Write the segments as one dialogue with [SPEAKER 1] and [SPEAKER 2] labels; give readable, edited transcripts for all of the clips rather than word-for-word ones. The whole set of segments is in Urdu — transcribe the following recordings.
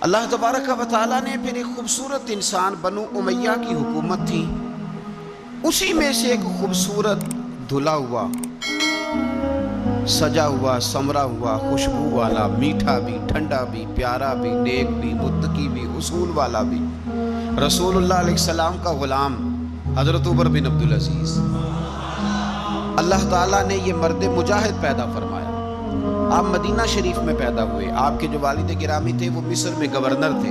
[SPEAKER 1] اللہ تبارک و تعالیٰ نے پھر ایک خوبصورت انسان بنو امیہ کی حکومت تھی، اسی میں سے ایک خوبصورت دھلا ہوا، سجا ہوا، سمرا ہوا، خوشبو والا، میٹھا بھی، ٹھنڈا بھی، پیارا بھی، نیک بھی، متقی بھی، اصول والا بھی، رسول اللہ علیہ السلام کا غلام حضرت عمر بن عبدالعزیز، اللہ تعالیٰ نے یہ مرد مجاہد پیدا فرمایا۔ آپ مدینہ شریف میں پیدا ہوئے، آپ کے جو والد گرامی تھے وہ مصر میں گورنر تھے۔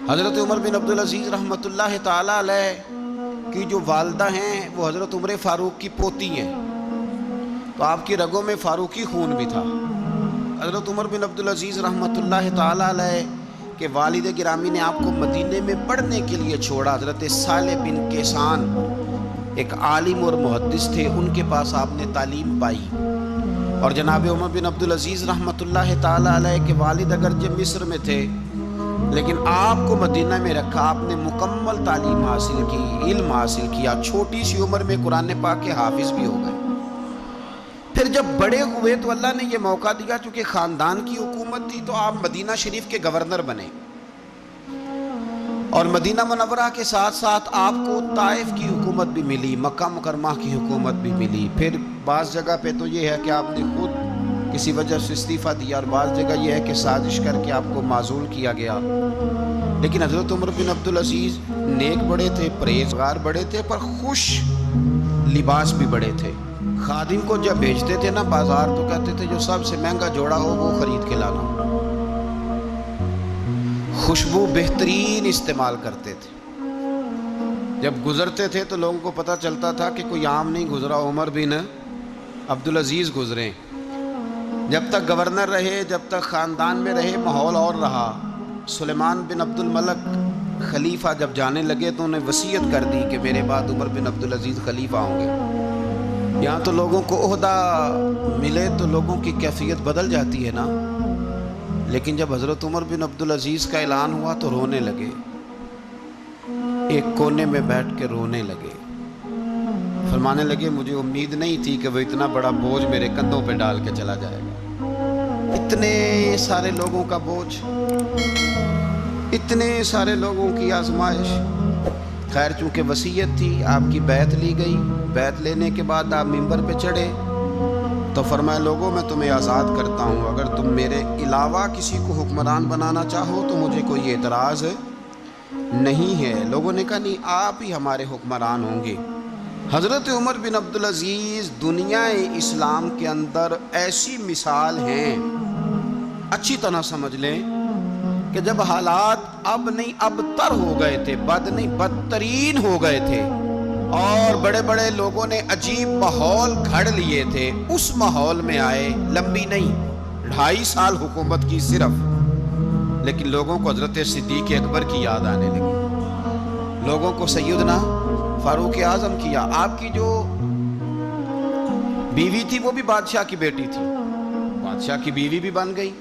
[SPEAKER 1] حضرت عمر بن عبدالعزیز رحمۃ اللہ تعالیٰ علیہ کی جو والدہ ہیں وہ حضرت عمر فاروق کی پوتی ہیں، تو آپ کی رگوں میں فاروقی خون بھی تھا۔ حضرت عمر بن عبدالعزیز رحمۃ اللہ تعالیٰ علیہ کے والد گرامی نے آپ کو مدینے میں پڑھنے کے لیے چھوڑا۔ حضرت صالح بن کیسان ایک عالم اور محدث تھے، ان کے پاس آپ نے تعلیم پائی، اور جناب عمر بن عبدالعزیز رحمۃ اللہ تعالیٰ علیہ کے والد اگرچہ مصر میں تھے لیکن آپ کو مدینہ میں رکھا، آپ نے مکمل تعلیم حاصل کی، علم حاصل کیا، چھوٹی سی عمر میں قرآن پاک کے حافظ بھی ہو گئے۔ پھر جب بڑے ہوئے تو اللہ نے یہ موقع دیا، چونکہ خاندان کی حکومت تھی تو آپ مدینہ شریف کے گورنر بنے، اور مدینہ منورہ کے ساتھ ساتھ آپ کو طائف کی حکومت بھی ملی، مکہ مکرمہ کی حکومت بھی ملی۔ پھر بعض جگہ پہ تو یہ ہے کہ آپ نے خود کسی وجہ سے استعفیٰ دیا، اور بعض جگہ یہ ہے کہ سازش کر کے آپ کو معزول کیا گیا۔ لیکن حضرت عمر بن عبدالعزیز نیک بڑے تھے، پرہیزگار بڑے تھے، پر خوش لباس بھی بڑے تھے۔ خادم کو جب بھیجتے تھے نا بازار تو کہتے تھے جو سب سے مہنگا جوڑا ہو وہ خرید کے لانا، خوشبو بہترین استعمال کرتے تھے۔ جب گزرتے تھے تو لوگوں کو پتہ چلتا تھا کہ کوئی عام نہیں گزرا، عمر بن عبدالعزیز گزرے۔ جب تک گورنر رہے، جب تک خاندان میں رہے، ماحول اور رہا۔ سلیمان بن عبد الملک خلیفہ جب جانے لگے تو انہیں وصیت کر دی کہ میرے بعد عمر بن عبدالعزیز خلیفہ ہوں گے۔ یہاں تو لوگوں کو عہدہ ملے تو لوگوں کی کیفیت بدل جاتی ہے نا، لیکن جب حضرت عمر بن عبدالعزیز کا اعلان ہوا تو رونے لگے، ایک کونے میں بیٹھ کے رونے لگے، فرمانے لگے مجھے امید نہیں تھی کہ وہ اتنا بڑا بوجھ میرے کندھوں پہ ڈال کے چلا جائے گا۔ اتنے سارے لوگوں کا بوجھ، اتنے سارے لوگوں کی آزمائش۔ خیر چونکہ وصیت تھی، آپ کی بیعت لی گئی۔ بیعت لینے کے بعد آپ ممبر پہ چڑھے تو فرمایا لوگوں میں تمہیں آزاد کرتا ہوں، اگر تم میرے علاوہ کسی کو حکمران بنانا چاہو تو مجھے کوئی اعتراض نہیں ہے۔ لوگوں نے کہا نہیں، آپ ہی ہمارے حکمران ہوں گے۔ حضرت عمر بن عبدالعزیز دنیا اسلام کے اندر ایسی مثال ہیں، اچھی طرح سمجھ لیں کہ جب حالات اب نہیں اب تر ہو گئے تھے، بد نہیں بدترین ہو گئے تھے، اور بڑے بڑے لوگوں نے عجیب ماحول گھڑ لیے تھے، اس ماحول میں آئے، لمبی نہیں 2.5 سال حکومت کی صرف، لیکن لوگوں کو حضرت صدیق اکبر کی یاد آنے لگی، لوگوں کو سیدنا فاروق اعظم کیا۔ آپ کی جو بیوی تھی وہ بھی بادشاہ کی بیٹی تھی، بادشاہ کی بیوی بھی بن گئی۔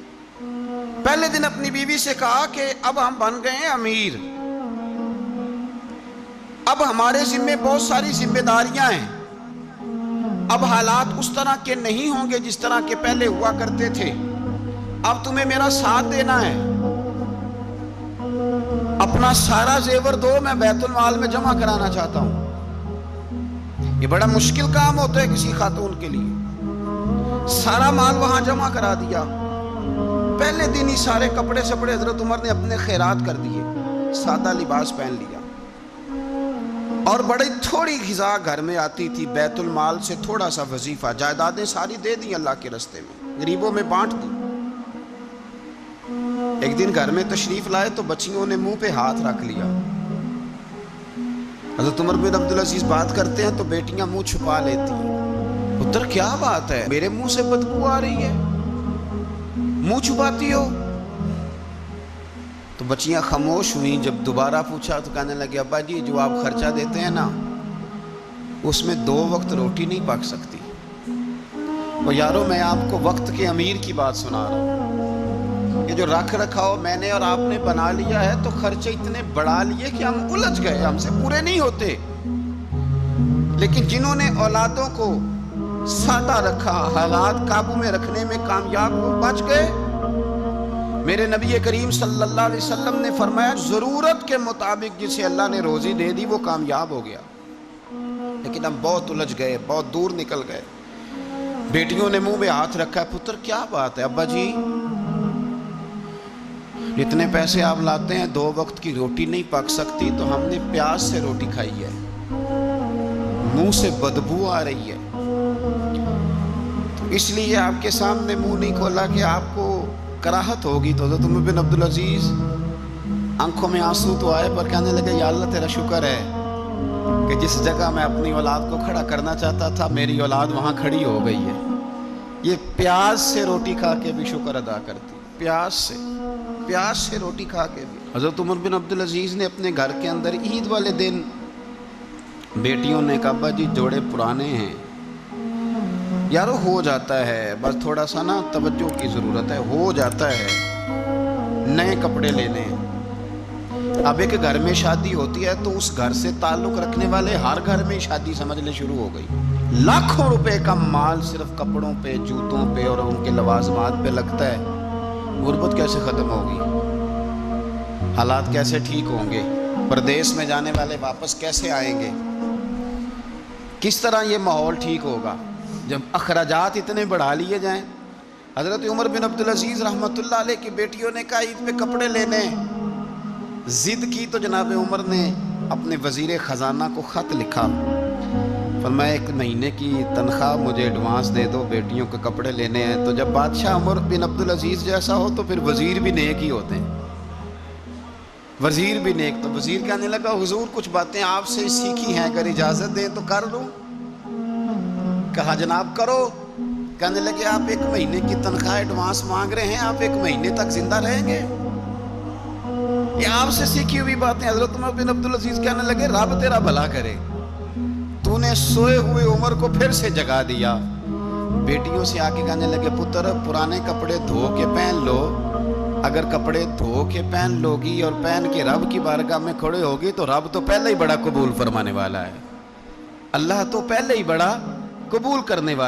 [SPEAKER 1] پہلے دن اپنی بیوی سے کہا کہ اب ہم بن گئے ہیں امیر، اب ہمارے ذمہ بہت ساری ذمہ داریاں ہیں، اب حالات اس طرح کے نہیں ہوں گے جس طرح کے پہلے ہوا کرتے تھے، اب تمہیں میرا ساتھ دینا ہے، اپنا سارا زیور دو، میں بیت المال میں جمع کرانا چاہتا ہوں۔ یہ بڑا مشکل کام ہوتا ہے کسی خاتون کے لیے، سارا مال وہاں جمع کرا دیا۔ پہلے دن ہی سارے کپڑے سپڑے حضرت عمر نے اپنے خیرات کر دیے، سادہ لباس پہن لیا، اور بڑی تھوڑی غذا گھر میں آتی تھی، بیت المال سے تھوڑا سا وظیفہ، جائیدادیں ساری دے دی اللہ کے راستے میں، غریبوں میں بانٹ دی۔ ایک دن گھر میں تشریف لائے تو بچیوں نے منہ پہ ہاتھ رکھ لیا۔ حضرت عمر بن عبدالعزیز بات کرتے ہیں تو بیٹیاں منہ چھپا لیتی ہیں، پتر کیا بات ہے، میرے منہ سے بدبو آ رہی ہے، منہ چھپاتی ہو؟ تو بچیاں خاموش ہوئیں۔ جب دوبارہ پوچھا تو کہنے لگے ابا جی جو آپ خرچہ دیتے ہیں نا اس میں 2 وقت روٹی نہیں پک سکتی۔ وہ یارو میں آپ کو وقت کے امیر کی بات سنا رہا ہوں، یہ جو رکھ رکھاؤ میں نے اور آپ نے بنا لیا ہے تو خرچے اتنے بڑھا لیے کہ ہم الجھ گئے، ہم سے پورے نہیں ہوتے۔ لیکن جنہوں نے اولادوں کو سادہ رکھا، حالات قابو میں رکھنے میں کامیاب ہو، بچ گئے۔ میرے نبی کریم صلی اللہ علیہ وسلم نے فرمایا ضرورت کے مطابق جسے اللہ نے روزی دے دی وہ کامیاب ہو گیا. لیکن ہم بہت الجھ گئے، بہت دور نکل گئے. بیٹیوں نے منہ میں ہاتھ رکھا، پتر کیا بات ہے ابا جی، اتنے پیسے آپ لاتے ہیں، 2 وقت کی روٹی نہیں پک سکتی، تو ہم نے پیاز سے روٹی کھائی ہے، منہ سے بدبو آ رہی ہے، تو اس لیے آپ کے سامنے منہ نہیں کھولا کہ آپ کو کراہت ہوگی. تو حضرت عمر بن عبدالعزیز آنکھوں میں آنسو تو آئے، پر کہنے لگے یا اللہ تیرا شکر ہے کہ جس جگہ میں اپنی اولاد کو کھڑا کرنا چاہتا تھا میری اولاد وہاں کھڑی ہو گئی ہے. یہ پیاز سے روٹی کھا کے بھی شکر ادا کرتی، پیاز سے روٹی کھا کے بھی. حضرت عمر بن عبدالعزیز نے اپنے گھر کے اندر عید والے دن، بیٹیوں نے کہا ابا جی جوڑے پرانے ہیں یارو، ہو جاتا ہے، بس تھوڑا سا نا توجہ کی ضرورت ہے، ہو جاتا ہے، نئے کپڑے لینے ہیں. اب ایک گھر میں شادی ہوتی ہے تو اس گھر سے تعلق رکھنے والے ہر گھر میں شادی سمجھنے شروع ہو گئی. لاکھوں روپے کا مال صرف کپڑوں پہ، جوتوں پہ اور ان کے لوازمات پہ لگتا ہے. غربت کیسے ختم ہوگی؟ حالات کیسے ٹھیک ہوں گے؟ پردیس میں جانے والے واپس کیسے آئیں گے؟ کس طرح یہ ماحول ٹھیک ہوگا جب اخراجات اتنے بڑھا لیے جائیں؟ حضرت عمر بن عبدالعزیز رحمۃ اللہ علیہ کی بیٹیوں نے کہا عید پہ کپڑے لینے، ضد کی تو جناب عمر نے اپنے وزیر خزانہ کو خط لکھا، فرمایا 1 مہینے کی تنخواہ مجھے ایڈوانس دے دو، بیٹیوں کے کپڑے لینے ہیں. تو جب بادشاہ عمر بن عبدالعزیز جیسا ہو تو پھر وزیر بھی نیک ہی ہوتے ہیں، وزیر بھی نیک. تو وزیر کہنے لگا حضور کچھ باتیں آپ سے سیکھی ہیں، اگر اجازت دیں تو کر لوں. کہا جناب کرو. کہنے لگے آپ 1 مہینے کی تنخواہ ایڈوانس مانگ رہے ہیں، آپ 1 مہینے تک زندہ رہیں گے؟ یہ آپ سے سیکھی ہوئی باتیں. حضرت عمر بن عبدالعزیز کہنے لگے رب تیرا بھلا کرے، تو نے سوئے ہوئے عمر کو پھر سے جگا دیا. بیٹیوں سے آ کے کہنے لگے پتر پرانے کپڑے دھو کے پہن لو، اگر کپڑے دھو کے پہن لوگی اور پہن کے رب کی بارگاہ میں کھڑے ہوگی تو رب تو پہلے ہی بڑا قبول فرمانے والا ہے، اللہ تو پہلے ہی بڑا قبول کرنے والا